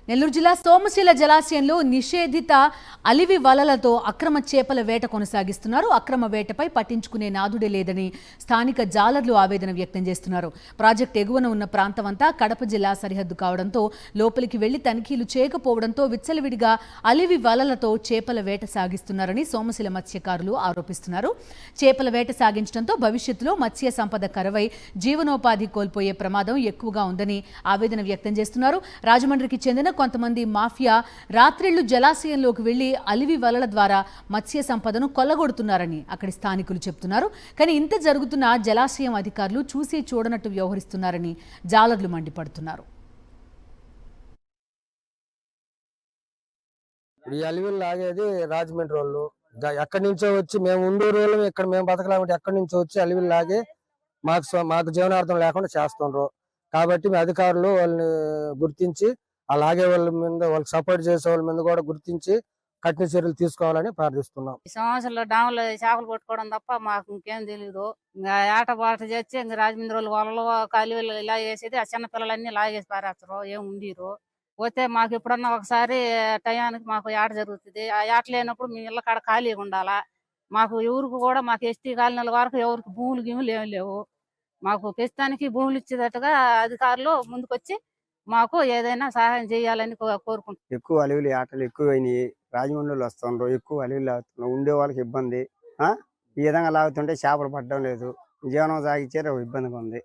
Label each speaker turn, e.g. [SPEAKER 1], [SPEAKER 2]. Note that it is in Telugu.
[SPEAKER 1] నెల్లూరు జిల్లా సోమశిల జలాశయంలో నిషేధిత అలివి వలలతో అక్రమ చేపల వేట కొనసాగిస్తున్నారు. అక్రమ వేటపై పట్టించుకునే నాదుడే లేదని స్థానిక జాలర్లు ఆవేదన వ్యక్తం చేస్తున్నారు. ప్రాజెక్టు ఎగువన ఉన్న ప్రాంతమంతా కడప జిల్లా సరిహద్దు కావడంతో లోపలికి వెళ్లి తనిఖీలు చేయకపోవడంతో విచ్చలవిడిగా అలివి వలలతో చేపల వేట సాగిస్తున్నారని సోమశిల మత్స్యకారులు ఆరోపిస్తున్నారు. చేపల వేట సాగించడంతో భవిష్యత్తులో మత్స్య సంపద కరవై జీవనోపాధి కోల్పోయే ప్రమాదం ఎక్కువగా ఉందని ఆవేదన వ్యక్తం చేస్తున్నారు. రాజమండ్రికి చెందిన కొంతమంది మాఫియా రాత్రిళ్లు జలాశయంలోకి వెళ్లి అలివి వలల ద్వారా మత్స్య సంపదను కొల్లగొడుతున్నారని అక్కడి స్థానికులు చెబుతున్నారు. కానీ ఇంత జరుగుతున్న జలాశయం అధికారులు చూసి చూడనట్టు వ్యవహరిస్తున్నారని జాలర్లు మండిపడుతున్నారు.
[SPEAKER 2] ఈ అలివిలు లాగేది రాజమండ్రి వాళ్ళు ఎక్కడి నుంచో వచ్చి మేము ఉండూరు వాళ్ళు ఇక్కడ మేము బతకలేమంటే ఎక్కడి నుంచో వచ్చి అలివిలు లాగి మాకు జీవనార్థం లేకుండా చేస్తుండ్రు. కాబట్టి మీ అధికారులు వాళ్ళని గుర్తించి అలాగే వాళ్ళ మీద వాళ్ళకి సపోర్ట్ చేసే వాళ్ళ మీద కూడా గుర్తించి కఠిన చర్యలు తీసుకోవాలని ప్రార్థిస్తున్నాం.
[SPEAKER 3] ఈ సంవత్సరంలో డాములో చేపలు పట్టుకోవడం తప్ప మాకు ఇంకేం తెలీదు. ఇంకా ఏట బాట చేసి ఇంకా రాజమండ్రి వాళ్ళు వలలో కాలువలు ఇలా వేసేది. ఆ చిన్న పిల్లలన్నీ లాగేసి పారేస్తారు, ఏం ఉండిరు. పోతే మాకు ఎప్పుడన్నా ఒకసారి టయానికి మాకు ఏట జరుగుతుంది. ఆ ఏట లేనప్పుడు మేము ఇళ్ళ కాడ ఖాళీగా ఉండాలా. మాకు ఎవరికి కూడా మాకు ఎస్టీ కాలనీల వరకు ఎవరికి భూములు గీములు ఏమి లేవు. మాకు ప్రస్తుతానికి భూములు ఇచ్చేటట్టుగా అధికారులు ముందుకొచ్చి మాకు ఏదైనా సహాయం చేయాలని కోరుకుంటున్నాం.
[SPEAKER 4] ఎక్కువ అలివిలు ఆటలు ఎక్కువైనాయి. రాజమండ్రిలో వస్తుండ్రు, ఎక్కువ అలివిలు లాగుతున్నారు. ఉండే వాళ్ళకి ఇబ్బంది. ఈ విధంగా లాగుతుంటే చేపలు పడడం లేదు, జీవనం సాగించే ఇబ్బందిగా ఉంది.